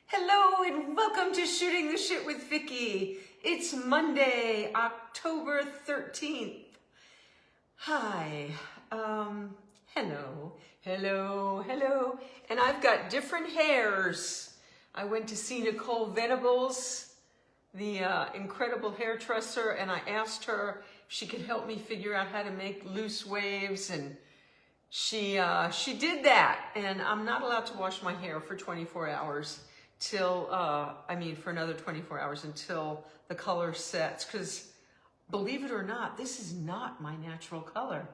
Hello and welcome to Shooting the Shit with Vicki. It's Monday, October 13th. Hi, hello. And I've got different hairs. I went to see Nicole Venables, the incredible hairdresser, and I asked her if she could help me figure out how to make loose waves, and she did that. And I'm not allowed to wash my hair for 24 hours till, for another 24 hours until the color sets, because believe it or not, this is not my natural color.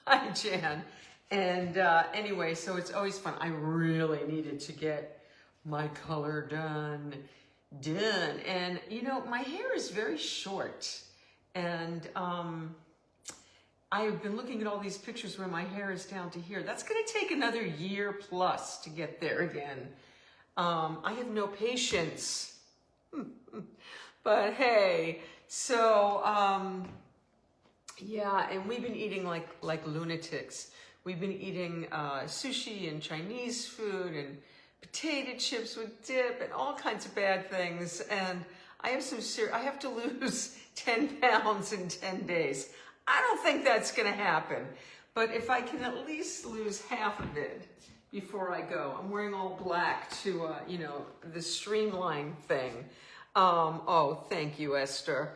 Hi, Jan. And anyway, so it's always fun. I really needed to get my color done. And you know, my hair is very short, and I've been looking at all these pictures where my hair is down to here. That's going to take another year plus to get there again. I have no patience. But hey, so yeah, and we've been eating like lunatics. We've been eating sushi and Chinese food and potato chips with dip and all kinds of bad things. And I have to lose 10 pounds in 10 days. I don't think that's going to happen. But if I can at least lose half of it before I go. I'm wearing all black to, the streamline thing. Oh, thank you, Esther.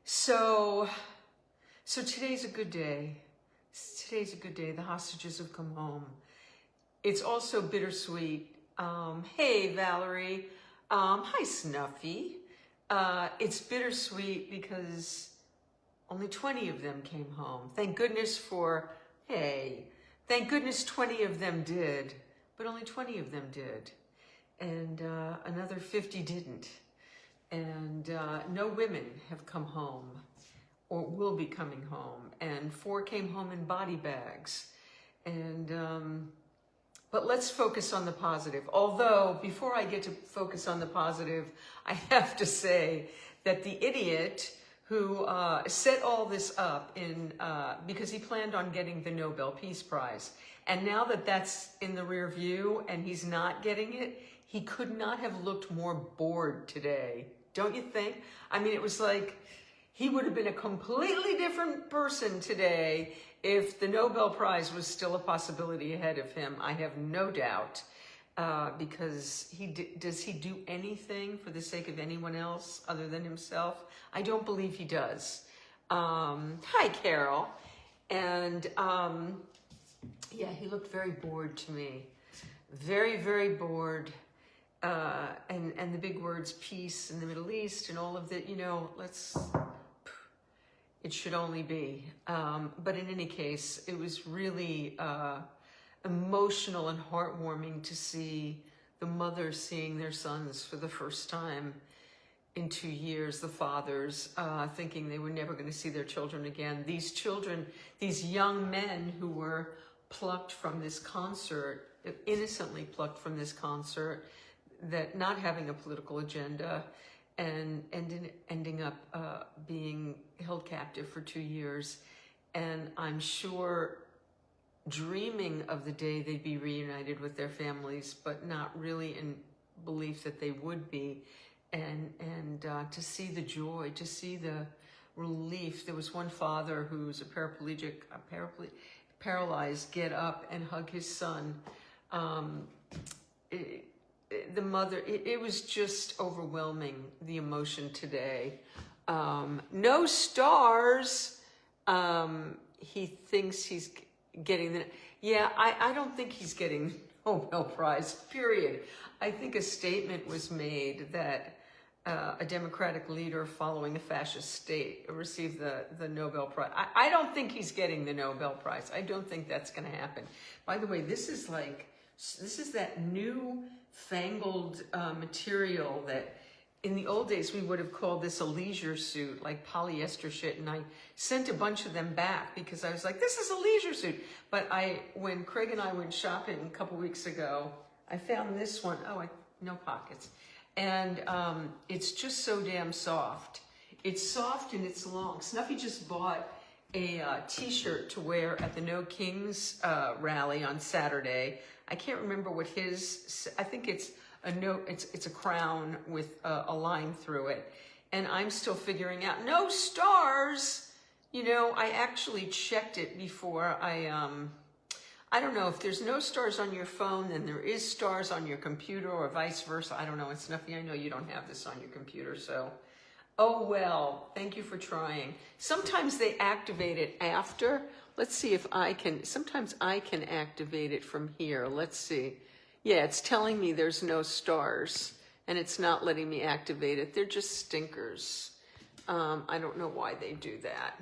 So today's a good day. Today's a good day. The hostages have come home. It's also bittersweet. Hey, Valerie. Hi, Snuffy. It's bittersweet because only 20 of them came home. Thank goodness 20 of them did, but only 20 of them did. And another 50 didn't. And no women have come home or will be coming home. And 4 came home in body bags. And but let's focus on the positive. Although, before I get to focus on the positive, I have to say that the idiot who set all this up because he planned on getting the Nobel Peace Prize. And now that that's in the rear view and he's not getting it, he could not have looked more bored today. Don't you think? I mean, it was like he would have been a completely different person today if the Nobel Prize was still a possibility ahead of him. I have no doubt. Because does he do anything for the sake of anyone else other than himself? I don't believe he does. Hi, Carol. And yeah, he looked very bored to me. Very, very bored. And the big words peace in the Middle East and all of that, it should only be. But in any case, it was really emotional and heartwarming to see the mothers seeing their sons for the first time in 2 years, the fathers thinking they were never going to see their children again. These children, these young men who were plucked from this concert, innocently plucked from this concert, that not having a political agenda, and ending up being held captive for 2 years. And I'm sure dreaming of the day they'd be reunited with their families, but not really in belief that they would be. And to see the joy, to see the relief. There was one father who's paralyzed, get up and hug his son. The mother, it was just overwhelming, the emotion today. No stars. He thinks he's getting I don't think he's getting the Nobel Prize, period. I think a statement was made that a democratic leader following a fascist state received the Nobel Prize. I don't think he's getting the Nobel Prize. I don't think that's going to happen. By the way, this is that new fangled material that in the old days we would have called this a leisure suit, like polyester shit, and I sent a bunch of them back because I was like, this is a leisure suit. But when Craig and I went shopping a couple weeks ago, I found this one. No pockets. And it's just so damn soft. It's soft and it's long. Snuffy just bought a t-shirt to wear at the No Kings rally on Saturday. I can't remember what his, I think it's a note, it's a crown with a line through it. And I'm still figuring out, no stars. You know, I actually checked it before I don't know, if there's no stars on your phone, then there is stars on your computer or vice versa. I don't know. It's Snuffy, I know you don't have this on your computer, so. Oh, well, thank you for trying. Sometimes they activate it after. Let's see if I can, sometimes I can activate it from here. Let's see. Yeah, it's telling me there's no stars, and it's not letting me activate it. They're just stinkers. I don't know why they do that.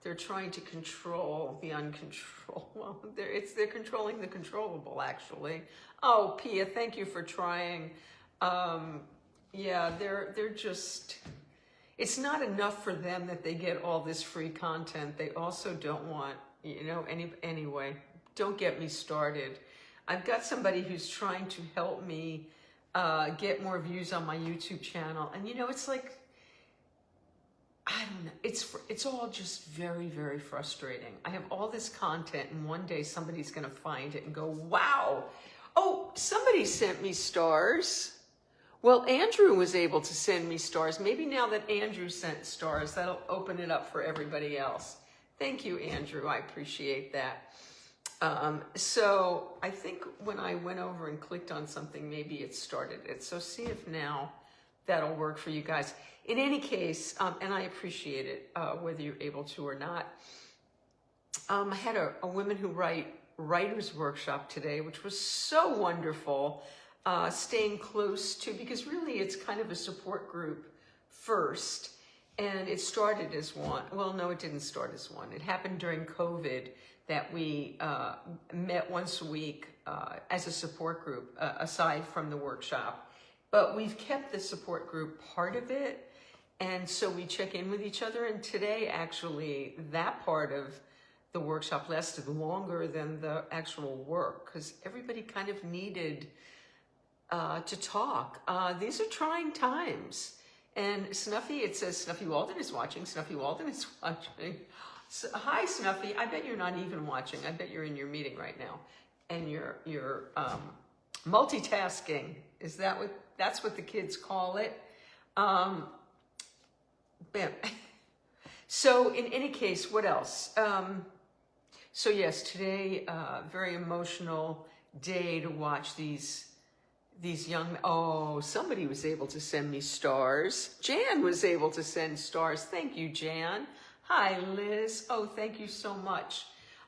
They're trying to control the uncontrollable. Well, they're controlling the controllable, actually. Oh, Pia, thank you for trying. Yeah, they're just. It's not enough for them that they get all this free content. They also don't want, you know, anyway. Don't get me started. I've got somebody who's trying to help me get more views on my YouTube channel, and you know, it's like. I don't know. It's all just very, very frustrating. I have all this content, and one day somebody's going to find it and go, wow. Oh, somebody sent me stars. Well, Andrew was able to send me stars. Maybe now that Andrew sent stars, that'll open it up for everybody else. Thank you, Andrew. I appreciate that. So I think when I went over and clicked on something, maybe it started it. So see if now that'll work for you guys. In any case, and I appreciate it, whether you're able to or not. I had a Women Who Write writers workshop today, which was so wonderful, staying close to, because really it's kind of a support group first, and it started as one. Well, no, it didn't start as one. It happened during COVID that we met once a week as a support group, aside from the workshop. But we've kept the support group part of it, and so we check in with each other. And today, actually, that part of the workshop lasted longer than the actual work, because everybody kind of needed to talk. These are trying times. And Snuffy, it says Snuffy Walden is watching. Snuffy Walden is watching. So, hi, Snuffy. I bet you're not even watching. I bet you're in your meeting right now, and you're multitasking. Is that what? That's what the kids call it. So in any case, what else? So yes, today, very emotional day to watch these young, oh, somebody was able to send me stars. Jan was able to send stars. Thank you, Jan. Hi, Liz. Oh, thank you so much.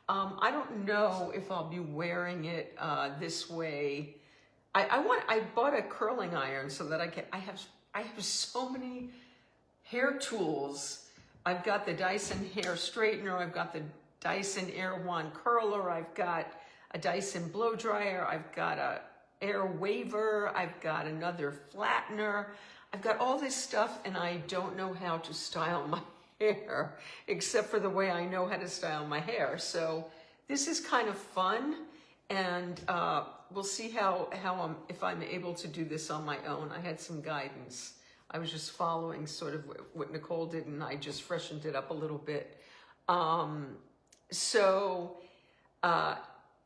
I don't know if I'll be wearing it this way. I bought a curling iron so that I have so many hair tools. I've got the Dyson hair straightener. I've got the Dyson Air Wand curler. I've got a Dyson blow dryer. I've got a air waver. I've got another flattener. I've got all this stuff, and I don't know how to style my hair, except for the way I know how to style my hair. So this is kind of fun, and we'll see if I'm able to do this on my own. I had some guidance. I was just following sort of what Nicole did, and I just freshened it up a little bit.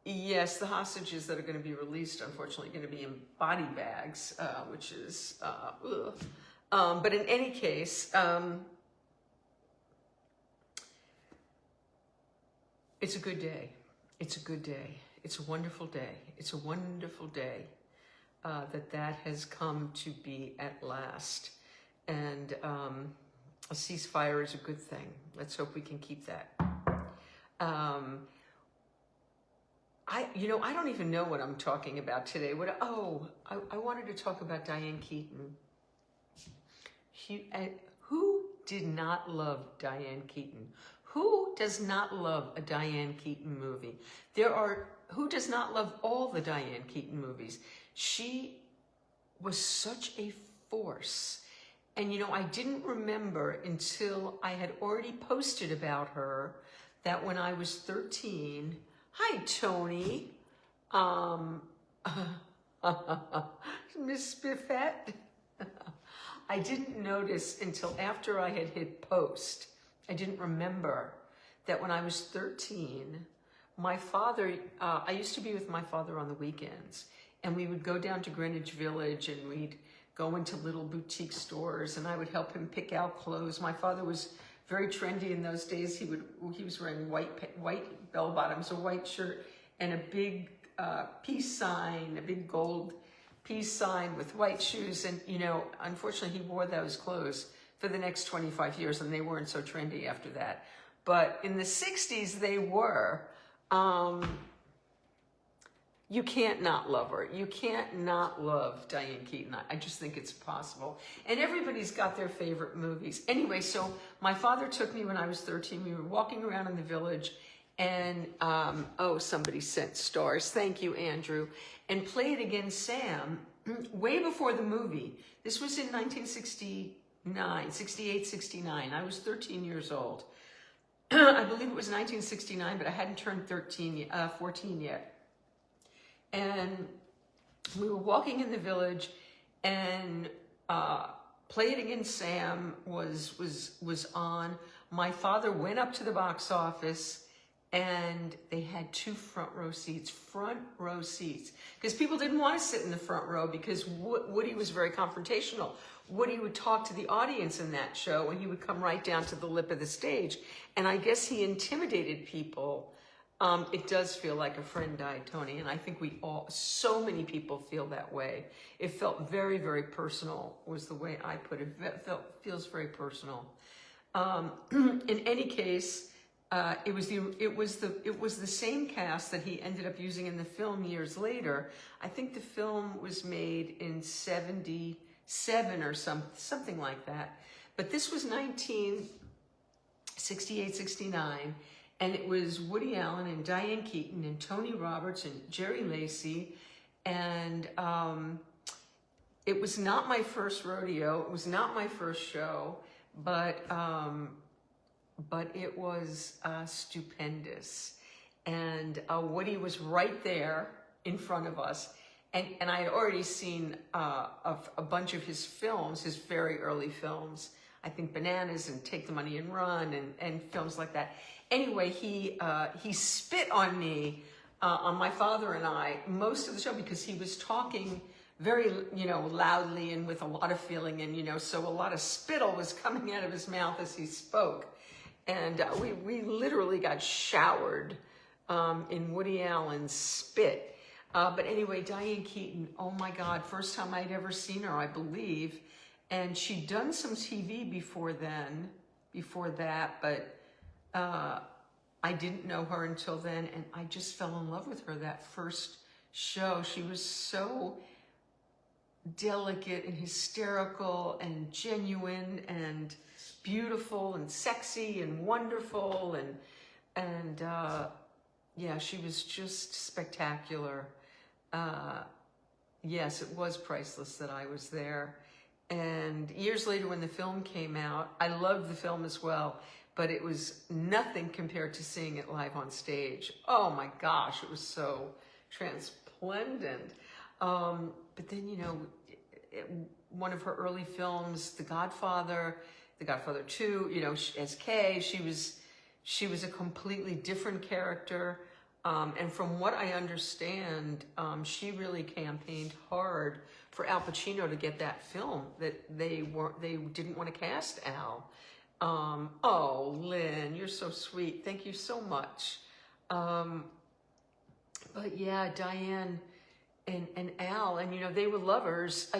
Yes, the hostages that are going to be released, unfortunately, are going to be in body bags, which is, but in any case, it's a good day. It's a good day. It's a wonderful day. It's a wonderful day that has come to be at last. And a ceasefire is a good thing. Let's hope we can keep that. I don't even know what I'm talking about today. I wanted to talk about Diane Keaton. Who did not love Diane Keaton? Who does not love a Diane Keaton movie? Who does not love all the Diane Keaton movies? She was such a force. And, I didn't remember until I had already posted about her that when I was 13, hi, Tony, Miss Spiffett, I didn't notice until after I had hit post. I didn't remember that when I was 13, my father, I used to be with my father on the weekends, and we would go down to Greenwich Village, and we'd go into little boutique stores, and I would help him pick out clothes. My father was very trendy in those days. He was wearing white bell bottoms, a white shirt, and a big peace sign, a big gold peace sign with white shoes. And you know, unfortunately, he wore those clothes for the next 25 years, and they weren't so trendy after that. But in the 60s, they were. You can't not love her. You can't not love Diane Keaton. I just think it's possible. And everybody's got their favorite movies. Anyway, so my father took me when I was 13. We were walking around in the village, and oh, somebody sent stars. Thank you, Andrew. And Play It Again, Sam, way before the movie. This was in 1969, 68, 69. I was 13 years old. I believe it was 1969, but I hadn't turned 14 yet. And we were walking in the village, and Play It Again, Sam was on. My father went up to the box office, and they had 2 front row seats, because people didn't want to sit in the front row because Woody was very confrontational. Woody would talk to the audience in that show, and he would come right down to the lip of the stage, and I guess he intimidated people. It does feel like a friend died, Tony, and I think so many people feel that way. It felt very, very personal, was the way I put it. Feels very personal. In any case, it was the same cast that he ended up using in the film years later. I think the film was made in 77 or something like that. But this was 1968, 69. And it was Woody Allen and Diane Keaton and Tony Roberts and Jerry Lacey. And it was not my first rodeo. It was not my first show, but it was stupendous. And Woody was right there in front of us. And I had already seen a bunch of his films, his very early films. I think Bananas and Take the Money and Run and films like that. Anyway, he spit on me, on my father and I, most of the show, because he was talking very, loudly and with a lot of feeling, and, so a lot of spittle was coming out of his mouth as he spoke. And we literally got showered in Woody Allen's spit. But anyway, Diane Keaton, oh my God, first time I'd ever seen her, I believe. And she'd done some TV before that, but I didn't know her until then, and I just fell in love with her that first show. She was so delicate and hysterical and genuine and beautiful and sexy and wonderful, and yeah, she was just spectacular. Yes, it was priceless that I was there. And years later when the film came out, I loved the film as well, but it was nothing compared to seeing it live on stage. Oh my gosh, it was so transplendent. But then, one of her early films, The Godfather 2, as Kay, she was a completely different character. And from what I understand, she really campaigned hard for Al Pacino to get that film, that they didn't want to cast Al. Oh, Lynn, you're so sweet. Thank you so much. But yeah, Diane and Al, and they were lovers.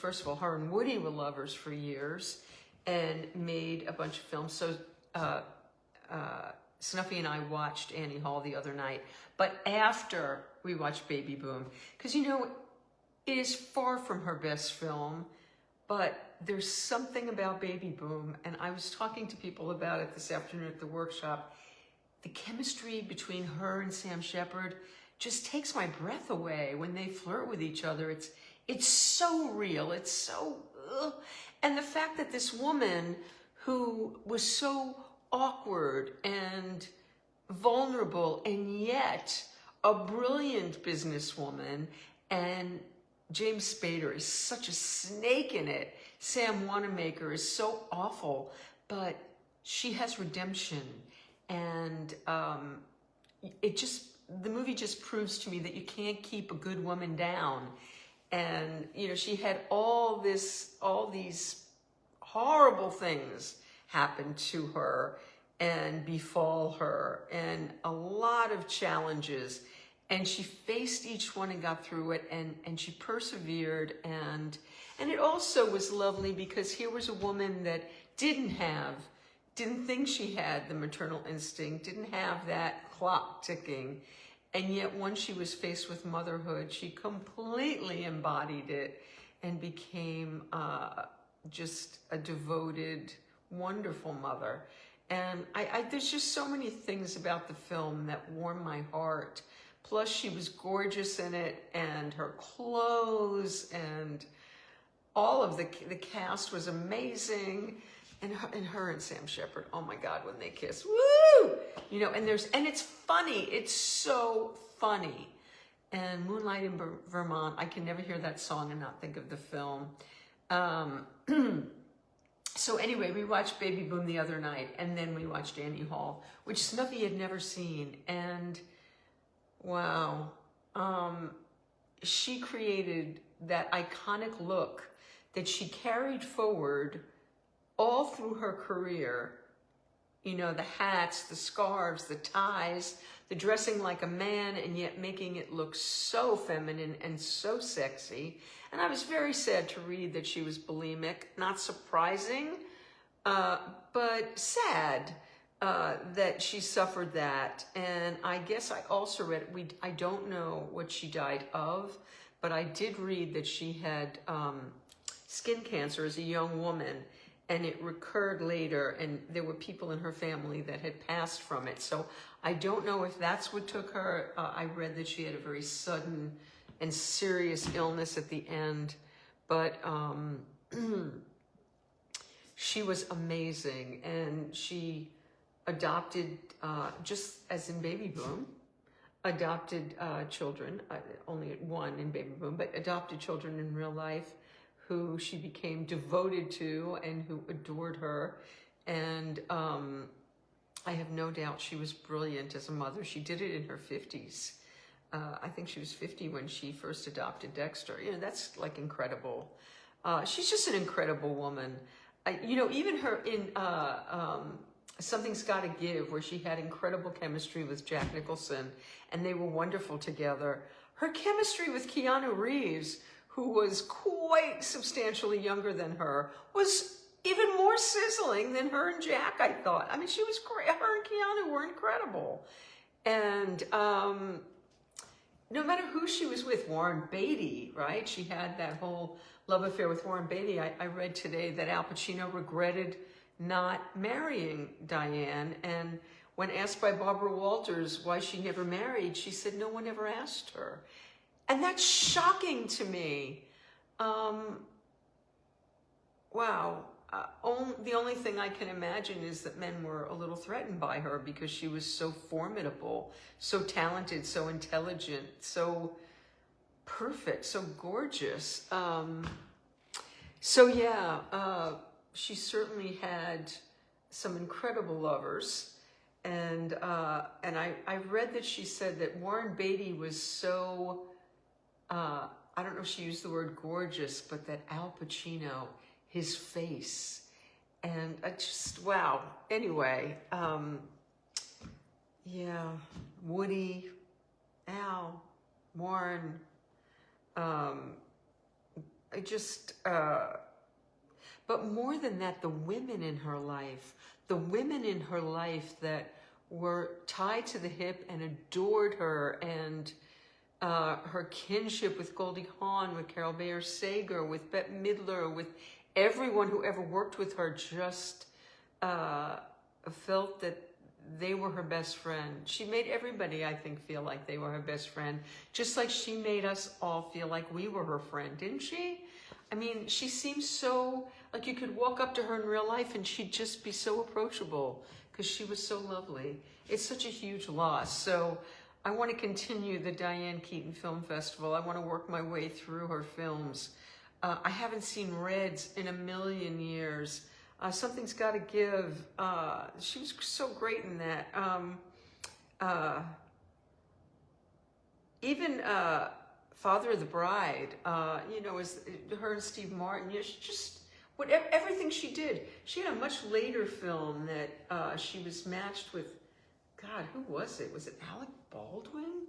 First of all, her and Woody were lovers for years and made a bunch of films. So Snuffy and I watched Annie Hall the other night, but after we watched Baby Boom, because it is far from her best film, but there's something about Baby Boom, and I was talking to people about it this afternoon at the workshop. The chemistry between her and Sam Shepard just takes my breath away when they flirt with each other. It's so real. It's so, and the fact that this woman who was so awkward and vulnerable and yet a brilliant businesswoman, and James Spader is such a snake in it. Sam Wanamaker is so awful, but she has redemption, and the movie just proves to me that you can't keep a good woman down. And, you know, she had all these horrible things happen to her and befall her, and a lot of challenges. And she faced each one and got through it, and she persevered. And it also was lovely because here was a woman that didn't think she had the maternal instinct, didn't have that clock ticking. And yet once she was faced with motherhood, she completely embodied it and became just a devoted, wonderful mother. And there's just so many things about the film that warm my heart. Plus she was gorgeous in it, and her clothes and all of the cast was amazing. And her and Sam Shepard, oh my God, when they kiss, woo! You know, and it's funny. It's so funny. And Moonlight in Vermont, I can never hear that song and not think of the film. So anyway, we watched Baby Boom the other night, and then we watched Annie Hall, which Snuffy had never seen. And wow, she created that iconic look that she carried forward all through her career. You know, the hats, the scarves, the ties, the dressing like a man and yet making it look so feminine and so sexy. And I was very sad to read that she was bulimic. Not surprising, but sad that she suffered that. And I guess I also read, I don't know what she died of, but I did read that she had skin cancer as a young woman, and it recurred later, and there were people in her family that had passed from it. So I don't know if that's what took her. I read that she had a very sudden and serious illness at the end, but she was amazing, and she adopted, just as in Baby Boom, adopted children, only one in Baby Boom, but adopted children in real life, who she became devoted to and who adored her. And I have no doubt she was brilliant as a mother. She did it in her 50s. I think she was 50 when she first adopted Dexter. You know, that's like incredible. She's just an incredible woman. You know, even her in Something's Gotta Give, where she had incredible chemistry with Jack Nicholson, and they were wonderful together. Her chemistry with Keanu Reeves, who was quite substantially younger than her, was even more sizzling than her and Jack, I thought. I mean, she was great. Her and Keanu were incredible. And no matter who she was with, Warren Beatty, right? She had that whole love affair with Warren Beatty. I read today that Al Pacino regretted not marrying Diane. And when asked by Barbara Walters why she never married, she said no one ever asked her. And that's shocking to me. Wow. The only thing I can imagine is that men were a little threatened by her because she was so formidable, so talented, so intelligent, so perfect, so gorgeous. So yeah, she certainly had some incredible lovers. And I read that she said that Warren Beatty was so, I don't know if she used the word gorgeous, but that Al Pacino, his face, and I just, wow. Anyway, yeah, Woody, Al, Warren, I just, but more than that, the women in her life that were tied to the hip and adored her, and her kinship with Goldie Hawn, with Carol Bayer Sager, with Bette Midler, with everyone who ever worked with her, just felt that they were her best friend. She made everybody, I think, feel like they were her best friend, just like she made us all feel like we were her friend, didn't she? I mean, she seems so, like you could walk up to her in real life and she'd just be so approachable because she was so lovely. It's such a huge loss. So I want to continue the Diane Keaton Film Festival. I want to work my way through her films. I haven't seen Reds in a million years. Something's Gotta Give. She was so great in that. even Father of the Bride, is her and Steve Martin. Just whatever, everything she did. She had a much later film that she was matched with. God, who was it? Was it Alec Baldwin?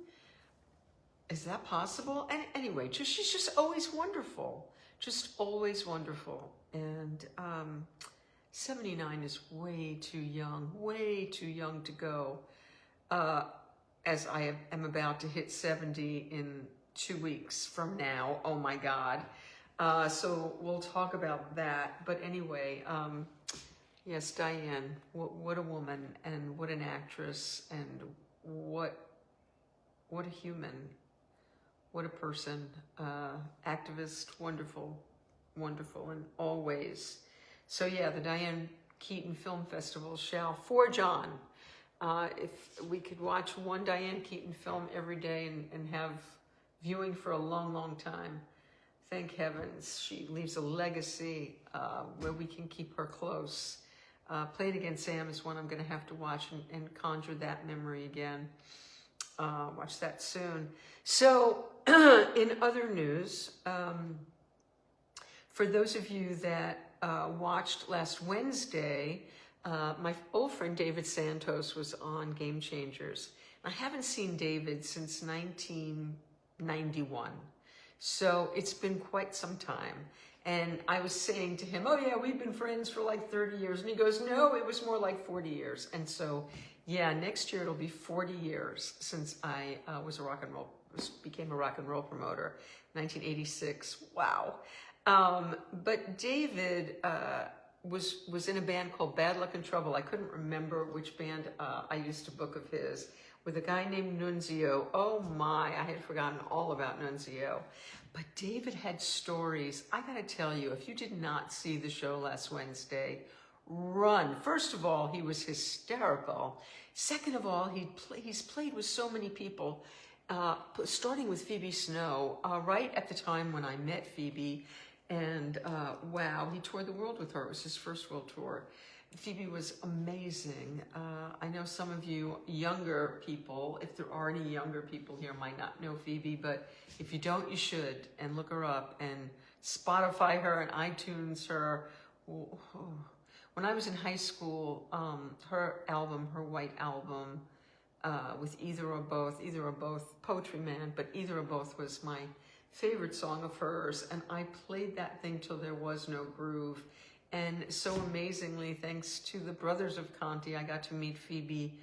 Is that possible? And anyway, she's just always wonderful. Just always wonderful. And 79 is way too young to go. As I am about to hit 70 in 2 weeks from now. Oh my God. So we'll talk about that. But anyway, yes, Diane, what a woman, and what an actress, and what a human, what a person, activist, wonderful, and always. So yeah, the Diane Keaton Film Festival shall forge on. If we could watch one Diane Keaton film every day and have viewing for a long, long time, thank heavens. She leaves a legacy where we can keep her close. Play It Again, Sam is one I'm going to have to watch and conjure that memory again. Watch that soon. So, in other news, for those of you that watched last Wednesday, my old friend David Santos was on Game Changers. I haven't seen David since 1991. So it's been quite some time. And I was saying to him, oh yeah, we've been friends for like 30 years. And he goes, no, it was more like 40 years. And so, yeah, next year it'll be 40 years since I became a rock and roll promoter, 1986. Wow. But David was in a band called Bad Luck and Trouble. I couldn't remember which band I used to book of his, with a guy named Nunzio. Oh my, I had forgotten all about Nunzio. But David had stories. I gotta tell you, if you did not see the show last Wednesday, run. First of all, he was hysterical. Second of all, he's played with so many people, starting with Phoebe Snow, right at the time when I met Phoebe. And wow, he toured the world with her. It was his first world tour. Phoebe was amazing. I know some of you younger people, if there are any younger people here, might not know Phoebe, but if you don't, you should, and look her up and Spotify her and iTunes her. When I was in high school, her White Album, with Either or Both, Poetry Man, but Either or Both was my favorite song of hers, and I played that thing till there was no groove. And so amazingly, thanks to the Brothers of Conti, I got to meet Phoebe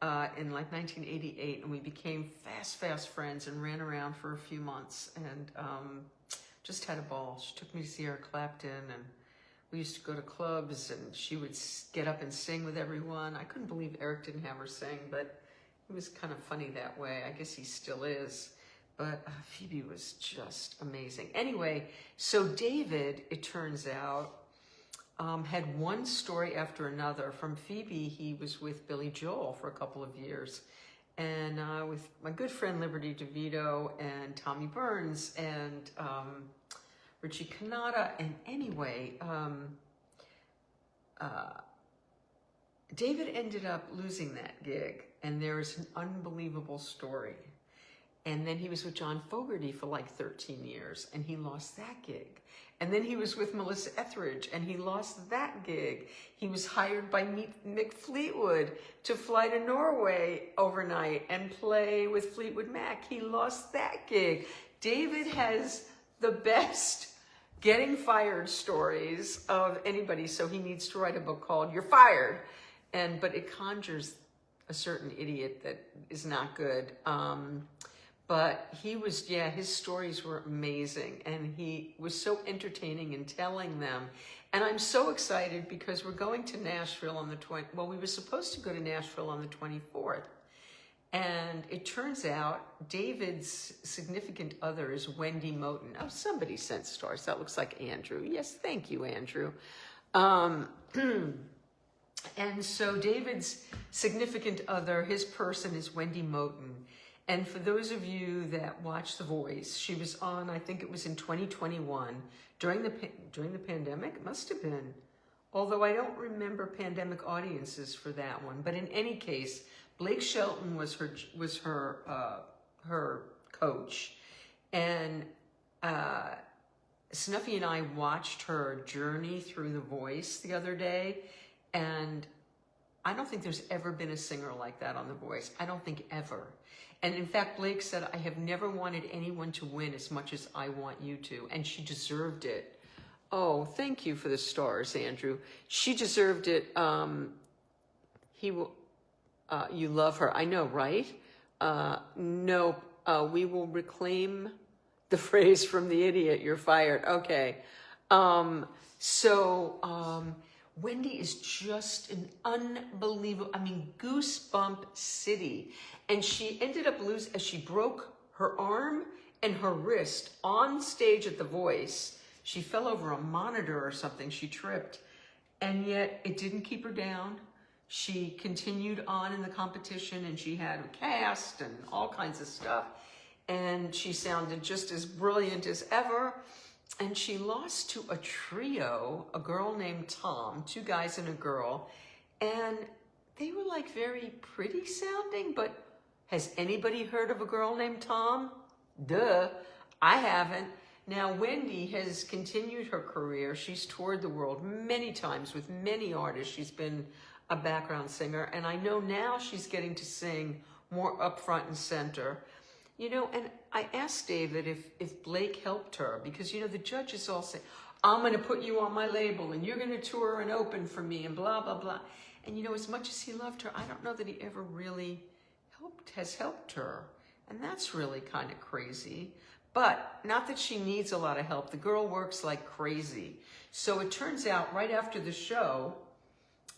in like 1988, and we became fast friends and ran around for a few months, and just had a ball. She took me to see Eric Clapton, and we used to go to clubs, and she would get up and sing with everyone. I couldn't believe Eric didn't have her sing, but he was kind of funny that way. I guess he still is. But Phoebe was just amazing. Anyway, so David, it turns out, had one story after another. From Phoebe, he was with Billy Joel for a couple of years. And with my good friend Liberty DeVito and Tommy Burns and Richie Cannata. And anyway, David ended up losing that gig. And there is an unbelievable story. And then he was with John Fogerty for like 13 years, and he lost that gig. And then he was with Melissa Etheridge, and he lost that gig. He was hired by Mick Fleetwood to fly to Norway overnight and play with Fleetwood Mac. He lost that gig. David has the best getting fired stories of anybody, so he needs to write a book called You're Fired. But it conjures a certain idiot that is not good. But he was, his stories were amazing, and he was so entertaining in telling them. And I'm so excited because we're going to Nashville on the we were supposed to go to Nashville on the 24th. And it turns out David's significant other is Wendy Moten. Oh, somebody sent stars. That looks like Andrew. Yes, thank you, Andrew. And so David's significant other, his person is Wendy Moten. And for those of you that watch The Voice, she was on, I think it was in 2021, during the pandemic, it must have been. Although I don't remember pandemic audiences for that one. But in any case, Blake Shelton was her coach. And Snuffy and I watched her journey through The Voice the other day, and I don't think there's ever been a singer like that on The Voice. I don't think ever. And in fact, Blake said, I have never wanted anyone to win as much as I want you to. And she deserved it. Oh, thank you for the stars, Andrew. She deserved it. You love her. I know, right? No, we will reclaim the phrase from the idiot. You're fired. Okay. Wendy is just an unbelievable, goosebump city. And she ended up losing, as she broke her arm and her wrist on stage at The Voice. She fell over a monitor or something. She tripped. And yet it didn't keep her down. She continued on in the competition, and she had a cast and all kinds of stuff. And she sounded just as brilliant as ever. And she lost to a trio, a girl named Tom, 2 guys and a girl. And they were like very pretty sounding, but has anybody heard of a girl named Tom? Duh, I haven't. Now, Wendy has continued her career. She's toured the world many times with many artists. She's been a background singer, and I know now she's getting to sing more up front and center. You know, and I asked David if Blake helped her, because, you know, the judges all say, I'm going to put you on my label, and you're going to tour and open for me, and blah, blah, blah. And, you know, as much as he loved her, I don't know that he ever really has helped her. And that's really kind of crazy. But not that she needs a lot of help. The girl works like crazy. So it turns out right after the show,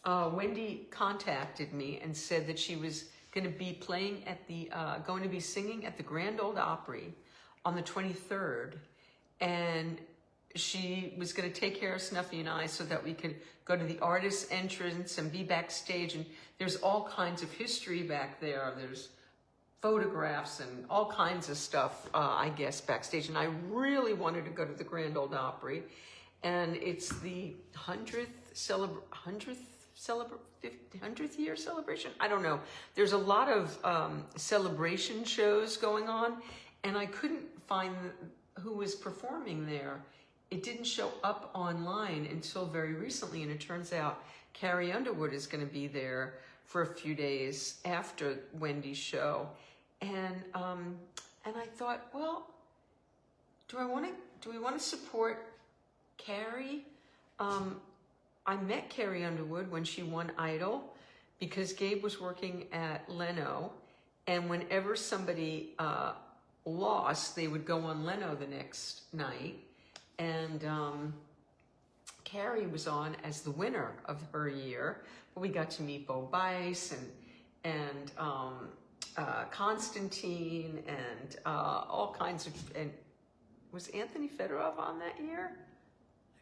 Wendy contacted me and said that she was going to be playing at going to be singing at the Grand Ole Opry on the 23rd. And she was going to take care of Snuffy and I so that we could go to the artist's entrance and be backstage. And there's all kinds of history back there. There's photographs and all kinds of stuff, I guess, backstage. And I really wanted to go to the Grand Ole Opry. And it's the 100th year celebration? I don't know. There's a lot of celebration shows going on, and I couldn't find who was performing there. It didn't show up online until very recently, and it turns out Carrie Underwood is going to be there for a few days after Wendy's show. And I thought, well, do we want to support Carrie? I met Carrie Underwood when she won Idol, because Gabe was working at Leno, and whenever somebody lost, they would go on Leno the next night, and Carrie was on as the winner of her year. But we got to meet Bo Bice and Constantine and all kinds of, and was Anthony Fedorov on that year?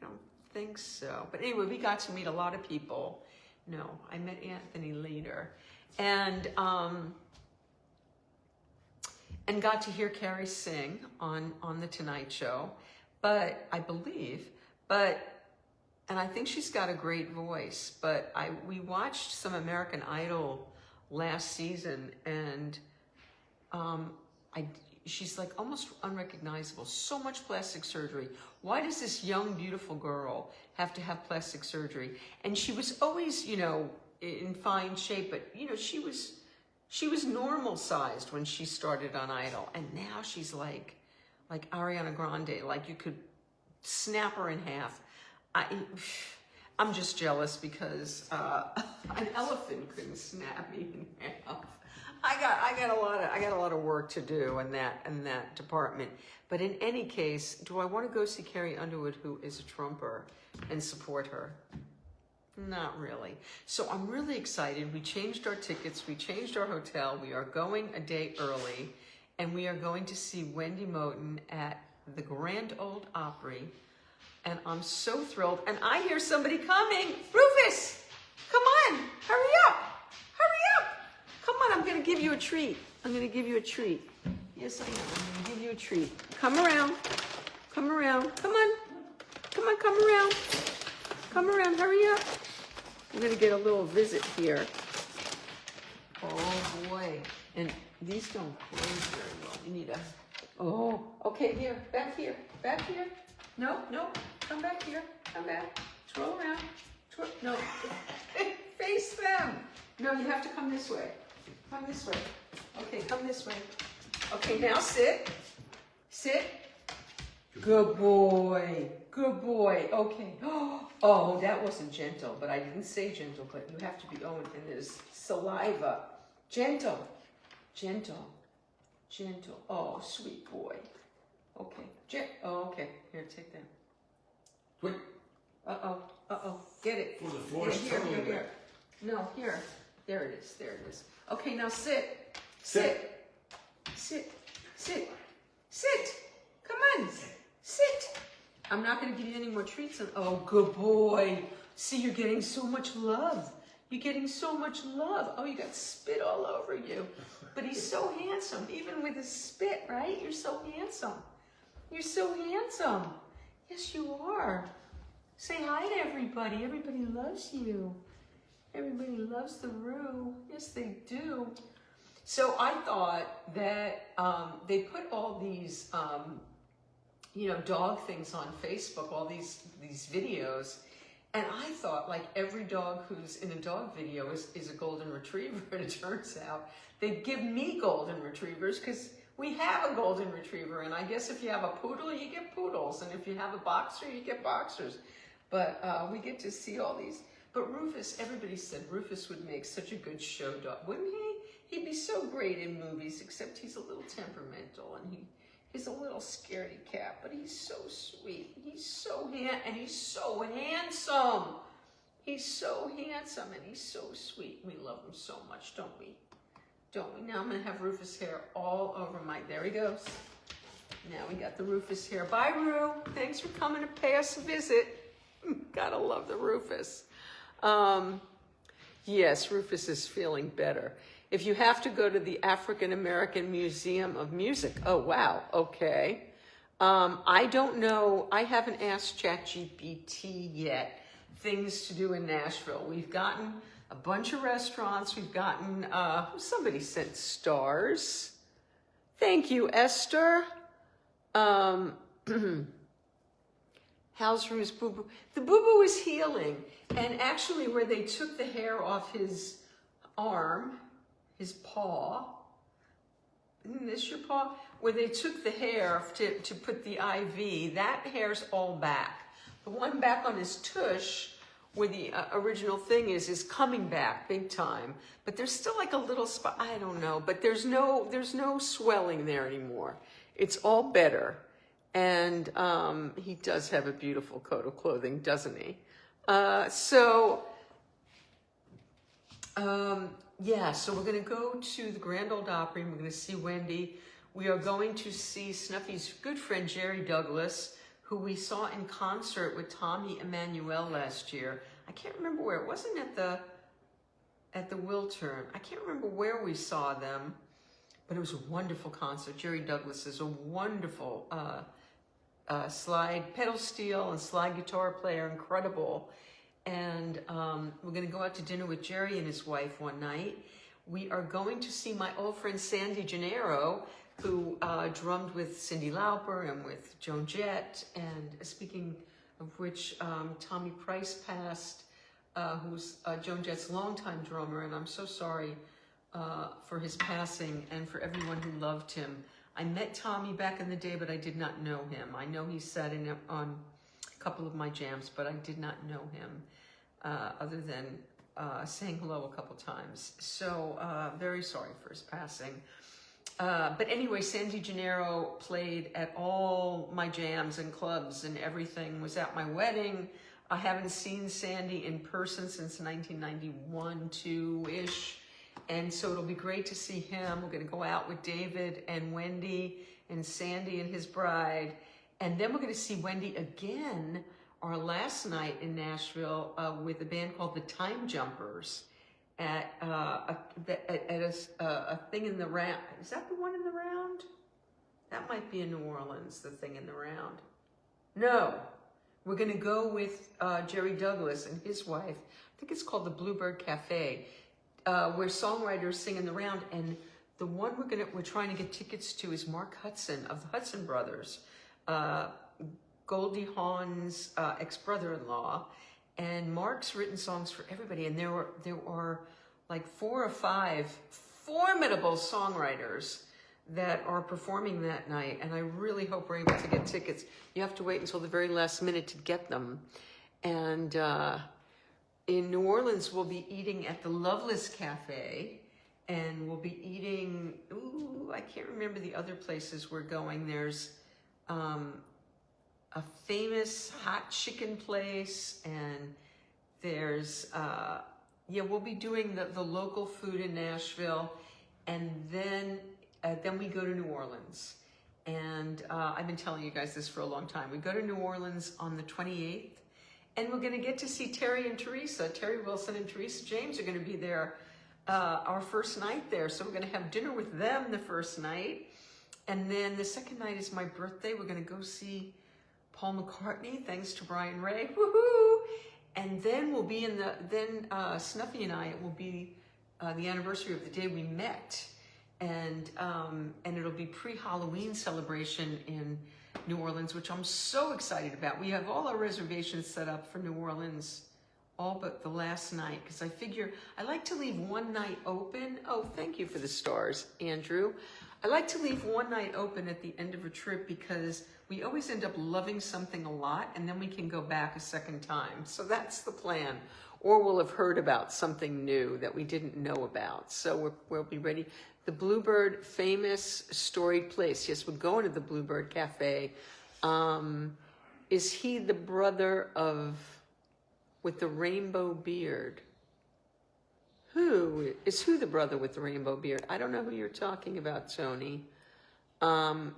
I don't think so. But anyway, we got to meet a lot of people. No, I met Anthony later. And got to hear Carrie sing on The Tonight Show. But I believe, and I think she's got a great voice, but we watched some American Idol last season, and she's like almost unrecognizable. So much plastic surgery. Why does this young, beautiful girl have to have plastic surgery? And she was always, you know, in fine shape, but you know, she was normal sized when she started on Idol, and now she's like Ariana Grande. Like you could snap her in half. I'm just jealous because an elephant couldn't snap me in half. I got a lot of work to do in that department. But in any case, do I want to go see Carrie Underwood, who is a trumper, and support her? Not really. So I'm really excited. We changed our tickets. We changed our hotel. We are going a day early, and we are going to see Wendy Moten at the Grand Ole Opry. And I'm so thrilled. And I hear somebody coming. Rufus, come on, hurry up. Come on, I'm going to give you a treat. Yes, I am. I'm going to give you a treat. Come around. Come around. Come around, hurry up. I'm going to get a little visit here. Oh, boy. And these don't close very well. you need a, oh, okay, here, back here, back here. No, no, come back here, come back. Twirl around, twirl, no, face them. No, you have to come this way. Come this way. Okay, come this way. Okay, now sit. Sit. Good boy. Good boy. Okay. Oh, that wasn't gentle, but I didn't say gentle, but you have to be, oh, and there's saliva. Gentle. Gentle. Gentle. Oh, sweet boy. Okay. Oh, okay. Here, take that. Quick. Uh-oh. Uh-oh. Get it. For the force, Here. No, here. There it is. There it is. Okay, now sit. Sit. Sit. Sit. Sit. Come on. Sit. I'm not going to give you any more treats. Oh, good boy. See, you're getting so much love. You're getting so much love. Oh, you got spit all over you. But he's so handsome, even with his spit, right? You're so handsome. You're so handsome. Yes, you are. Say hi to everybody. Everybody loves you. Everybody loves the Roo. Yes, they do. So I thought that they put all these, dog things on Facebook, all these videos. And I thought, like, every dog who's in a dog video is a golden retriever. And it turns out they give me golden retrievers because we have a golden retriever. And I guess if you have a poodle, you get poodles. And if you have a boxer, you get boxers. But we get to see all these. But Rufus, everybody said Rufus would make such a good show dog, wouldn't he? He'd be so great in movies, except he's a little temperamental and he's a little scaredy cat, but he's so sweet. He's so he's so handsome. He's so handsome and he's so sweet. We love him so much, don't we? Don't we? Now I'm gonna have Rufus hair all over there he goes. Now we got the Rufus hair. Bye, Roo. Thanks for coming to pay us a visit. Gotta love the Rufus. Yes, Rufus is feeling better. If you have to go to the African American Museum of Music, oh wow, okay. I don't know, I haven't asked ChatGPT yet things to do in Nashville. We've gotten a bunch of restaurants, we've gotten, somebody sent stars. Thank you, Esther. How's Rue's boo-boo? The boo-boo is healing. And actually where they took the hair off his arm, his paw, isn't this your paw? Where they took the hair to put the IV, that hair's all back. The one back on his tush, where the original thing is coming back big time. But there's still like a little spot, I don't know, but there's no swelling there anymore. It's all better. And he does have a beautiful coat of clothing, doesn't he? Yeah, so we're going to go to the Grand Ole Opry, and we're going to see Wendy. We are going to see Snuffy's good friend, Jerry Douglas, who we saw in concert with Tommy Emmanuel last year. I can't remember where. It wasn't at the Wiltern. I can't remember where we saw them, but it was a wonderful concert. Jerry Douglas is a wonderful slide pedal steel and slide guitar player, incredible. And we're going to go out to dinner with Jerry and his wife one night. We are going to see my old friend Sandy Gennaro, who drummed with Cyndi Lauper and with Joan Jett. And speaking of which, Tommy Price passed, who's Joan Jett's longtime drummer. And I'm so sorry for his passing and for everyone who loved him. I met Tommy back in the day, but I did not know him. I know he sat in on a couple of my jams, but I did not know him other than saying hello a couple times. So very sorry for his passing. But anyway, Sandy Gennaro played at all my jams and clubs and everything, was at my wedding. I haven't seen Sandy in person since 1991, 2-ish. And so it'll be great to see him. We're going to go out with David and Wendy and Sandy and his bride. And then we're going to see Wendy again, our last night in Nashville, with a band called the Time Jumpers at a thing in the Round. Is that the one in the Round? That might be in New Orleans, the thing in the Round. No, we're going to go with Jerry Douglas and his wife. I think it's called the Bluebird Cafe. Where songwriters sing in the Round, and The one we're trying to get tickets to is Mark Hudson of the Hudson Brothers, Goldie Hawn's ex-brother-in-law, and Mark's written songs for everybody. And there are like 4 or 5 formidable songwriters that are performing that night, and I really hope we're able to get tickets. You have to wait until the very last minute to get them. And in New Orleans, we'll be eating at the Loveless Cafe, and we'll be eating, I can't remember the other places we're going. There's a famous hot chicken place, and there's, we'll be doing the local food in Nashville, and then we go to New Orleans. And I've been telling you guys this for a long time. We go to New Orleans on the 28th, and we're going to get to see Terry and Teresa. Terry Wilson and Teresa James are going to be there our first night there. So we're going to have dinner with them the first night. And then the second night is my birthday. We're going to go see Paul McCartney, thanks to Brian Ray. Woohoo! And then we'll be Snuffy and I, it will be the anniversary of the day we met. And it'll be pre-Halloween celebration in New Orleans, which I'm so excited about. We have all our reservations set up for New Orleans, all but the last night, because I figure I like to leave one night open. Oh, thank you for the stars, Andrew. I like to leave one night open at the end of a trip because we always end up loving something a lot, and then we can go back a second time. So that's the plan. Or we'll have heard about something new that we didn't know about. So we'll be ready. The Bluebird, famous storied place. Yes, we're going to the Bluebird Cafe. Is he the brother with the rainbow beard? Who the brother with the rainbow beard? I don't know who you're talking about, Tony.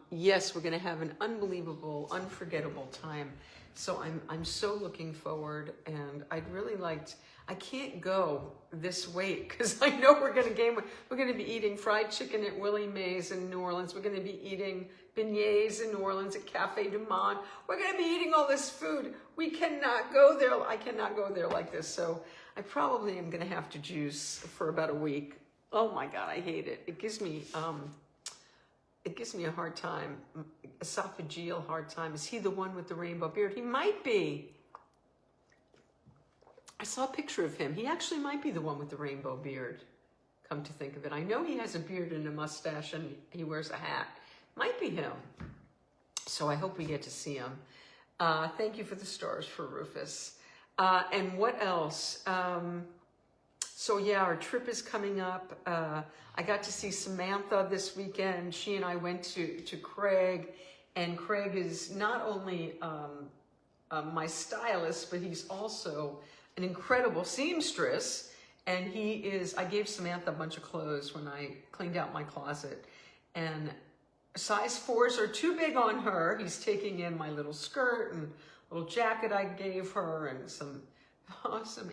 Yes, we're going to have an unbelievable, unforgettable time. So I'm so looking forward, and I'd really liked. I can't go this weight because I know we're going to gain weight. We're going to be eating fried chicken at Willie Mae's in New Orleans. We're going to be eating beignets in New Orleans at Cafe du Monde. We're going to be eating all this food. We cannot go there. I cannot go there like this. So I probably am going to have to juice for about a week. Oh my God, I hate it. It gives me a hard time, esophageal hard time. Is he the one with the rainbow beard? He might be. I saw a picture of him. He actually might be the one with the rainbow beard, come to think of it. I know he has a beard and a mustache, and he wears a hat. Might be him. So I hope we get to see him. Thank you for the stars for Rufus. And what else? So yeah, our trip is coming up. I got to see Samantha this weekend. She and I went to Craig, and Craig is not only my stylist, but he's also an incredible seamstress. And I gave Samantha a bunch of clothes when I cleaned out my closet, and size 4s are too big on her. He's taking in my little skirt and little jacket I gave her, and some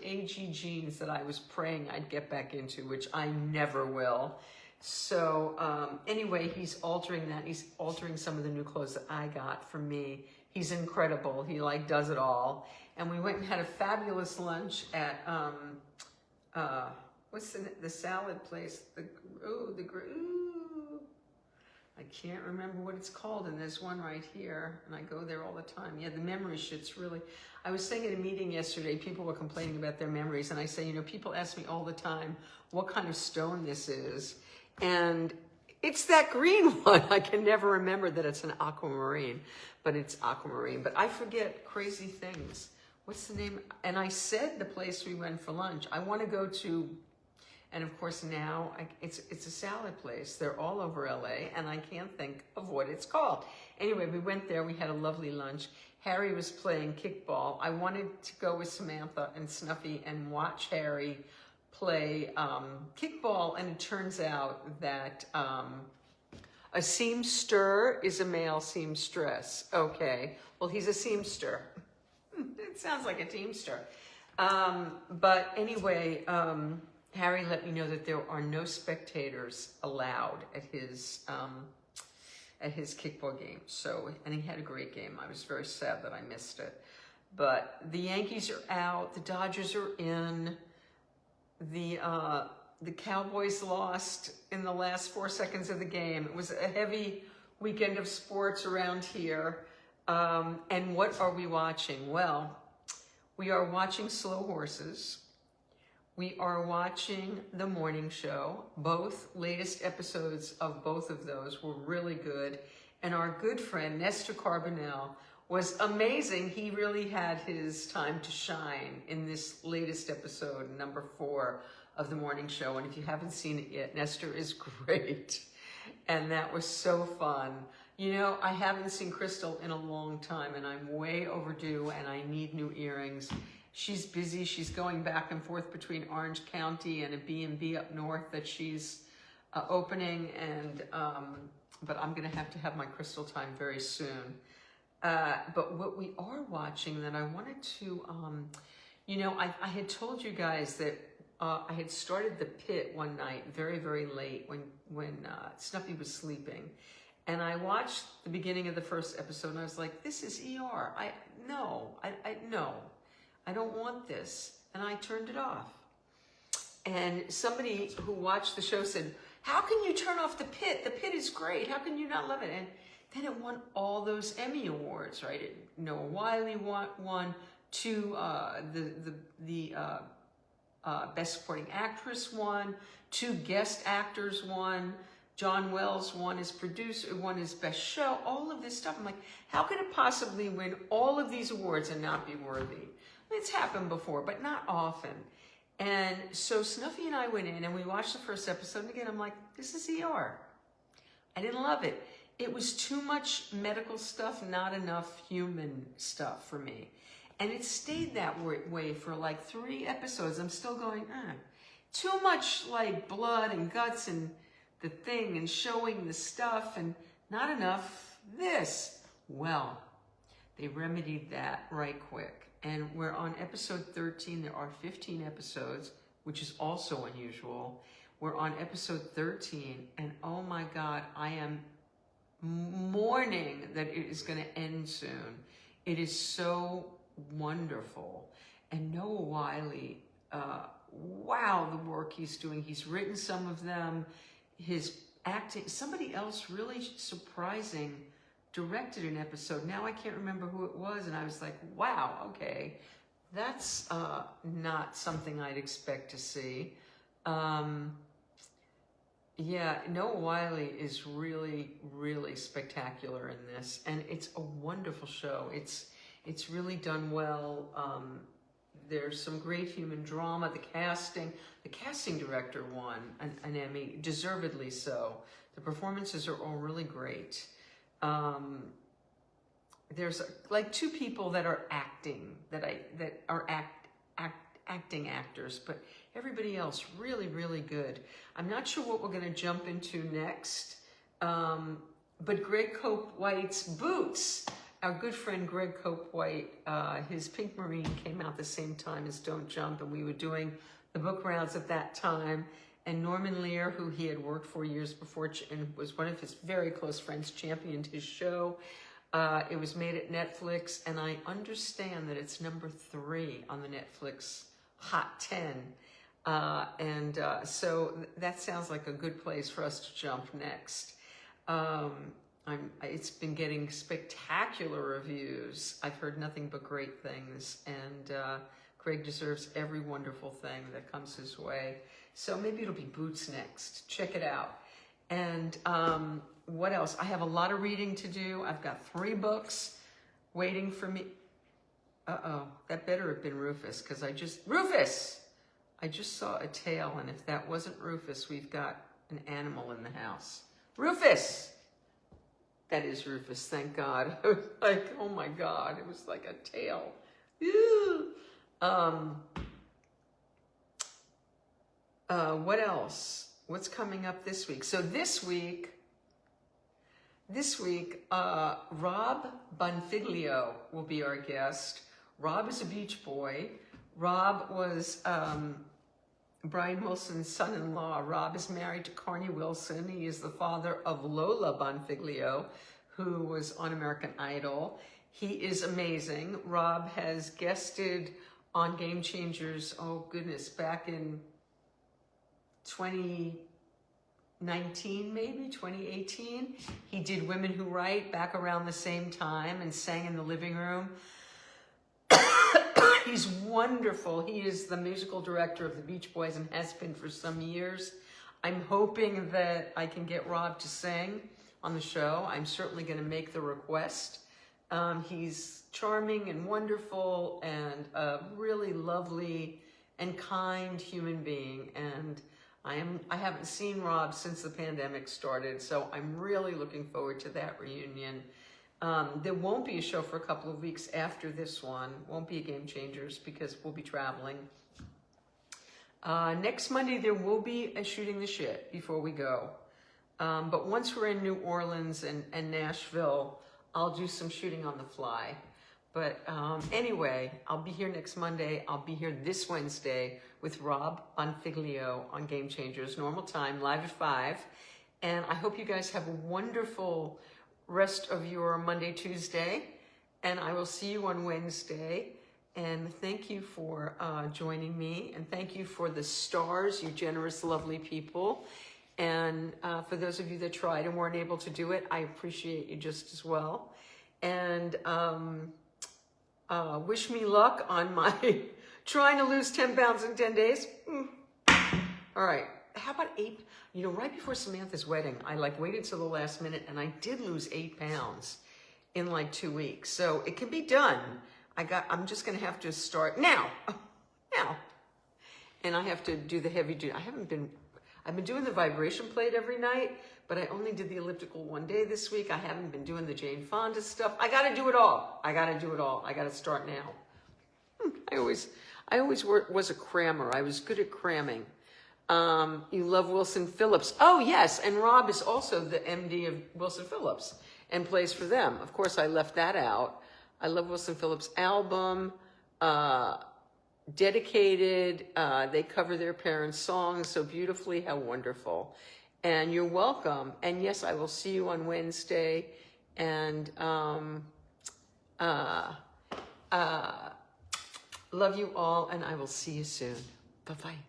AG jeans that I was praying I'd get back into, which I never will. So anyway, he's altering that. He's altering some of the new clothes that I got for me. He's incredible. He does it all. And we went and had a fabulous lunch at what's the salad place? I can't remember what it's called, and there's one right here, and I go there all the time. Yeah, the memory shit's really. I was saying at a meeting yesterday, people were complaining about their memories, and I say, people ask me all the time what kind of stone this is, and it's that green one. I can never remember that it's an aquamarine, but it's aquamarine. But I forget crazy things. What's the name? And I said the place we went for lunch. I want to go to. And of course now it's a salad place. They're all over LA, and I can't think of what it's called. Anyway, we went there. We had a lovely lunch. Harry was playing kickball. I wanted to go with Samantha and Snuffy and watch Harry play kickball, and it turns out that a seamster is a male seamstress. Okay, well, he's a seamster. It sounds like a teamster. But anyway, Harry let me know that there are no spectators allowed at his kickball game. So, and he had a great game. I was very sad that I missed it. But the Yankees are out. The Dodgers are in. The The Cowboys lost in the last 4 seconds of the game. It was a heavy weekend of sports around here. And what are we watching? Well, we are watching Slow Horses. We are watching The Morning Show. Both latest episodes of both of those were really good. And our good friend, Nestor Carbonell, was amazing. He really had his time to shine in this latest episode, number 4 of The Morning Show. And if you haven't seen it yet, Nestor is great. And that was so fun. You know, I haven't seen Crystal in a long time, and I'm way overdue, and I need new earrings. She's busy. She's going back and forth between Orange County and a B&B up north that she's opening, and but I'm going to have my Crystal time very soon. But what we are watching that I wanted to, you know, I had told you guys that I had started the Pitt one night very, very late when Snuffy was sleeping. And I watched the beginning of the first episode and I was like, this is ER. No, I don't want this. And I turned it off. And somebody who watched the show said, how can you turn off the Pitt? The Pitt is great. How can you not love it? And then it won all those Emmy Awards, right? Noah Wiley won 2, the Best Supporting Actress won, 2 guest actors won, John Wells won as producer, won as best show, all of this stuff. I'm like, how can it possibly win all of these awards and not be worthy? It's happened before, but not often. And so Snuffy and I went in and we watched the first episode. And again, I'm like, this is ER. I didn't love it. It was too much medical stuff, not enough human stuff for me. And it stayed that way for like 3 episodes. I'm still going, too much like blood and guts and the thing and showing the stuff and not enough this. Well, they remedied that right quick. And we're on episode 13. There are 15 episodes, which is also unusual. We're on episode 13, and oh my God, I am mourning that it is going to end soon. It is so wonderful. And Noah Wiley, wow, the work he's doing. He's written some of them. His acting, somebody else really surprising directed an episode. Now I can't remember who it was, and I was like, wow, okay, that's not something I'd expect to see. Yeah, Noah Wiley is really, really spectacular in this, and it's a wonderful show. It's really done well. There's some great human drama. The casting director won an Emmy, deservedly so. The performances are all really great. There's like 2 people that are acting, that are acting actors, but everybody else really, really good. I'm not sure what we're going to jump into next, but Greg Cope White's Boots. Our good friend Greg Cope White, his Pink Marine came out the same time as Don't Jump, and we were doing the book rounds at that time. And Norman Lear, who he had worked for years before and was one of his very close friends, championed his show. It was made at Netflix, and I understand that it's number 3 on the Netflix Hot 10. So that sounds like a good place for us to jump next. It's been getting spectacular reviews. I've heard nothing but great things, and Greg deserves every wonderful thing that comes his way. So maybe it'll be Boots next. Check it out. And what else? I have a lot of reading to do. I've got 3 books waiting for me. Uh-oh, that better have been Rufus, because Rufus! I just saw a tail, and if that wasn't Rufus, we've got an animal in the house. Rufus! That is Rufus, thank God. I was like, oh my God, it was like a tail. Ew. What else? What's coming up this week? So this week, Rob Bonfiglio will be our guest. Rob is a beach boy. Rob was Brian Wilson's son-in-law. Rob is married to Carney Wilson. He is the father of Lola Bonfiglio, who was on American Idol. He is amazing. Rob has guested on Game Changers, oh goodness, back in 2019, maybe 2018. He did Women Who Write back around the same time and sang in the living room. He's wonderful. He is the musical director of the Beach Boys and has been for some years. I'm hoping that I can get Rob to sing on the show. I'm certainly going to make the request. He's charming and wonderful and a really lovely and kind human being. And I haven't seen Rob since the pandemic started, so I'm really looking forward to that reunion. There won't be a show for a couple of weeks after this one. Won't be a Game Changers because we'll be traveling. Next Monday, there will be a Shooting the Shit before we go. But once we're in New Orleans and Nashville, I'll do some shooting on the fly. But anyway, I'll be here next Monday. I'll be here this Wednesday with Rob Bonfiglio on Game Changers, normal time, live at 5. And I hope you guys have a wonderful rest of your Monday, Tuesday. And I will see you on Wednesday. And thank you for joining me. And thank you for the stars, you generous, lovely people. And for those of you that tried and weren't able to do it, I appreciate you just as well. And wish me luck on my trying to lose 10 pounds in 10 days. All right. How about 8? You know, right before Samantha's wedding, I waited till the last minute and I did lose 8 pounds in 2 weeks. So it can be done. I'm just going to have to start now. And I have to do the heavy duty. I've been doing the vibration plate every night, but I only did the elliptical one day this week. I haven't been doing the Jane Fonda stuff. I got to do it all. I got to start now. I always was a crammer. I was good at cramming. You love Wilson Phillips. Oh, yes. And Rob is also the MD of Wilson Phillips and plays for them. Of course, I left that out. I love Wilson Phillips' album, Dedicated. They cover their parents' songs so beautifully. How wonderful. And you're welcome. And yes, I will see you on Wednesday. And love you all, and I will see you soon. Bye-bye.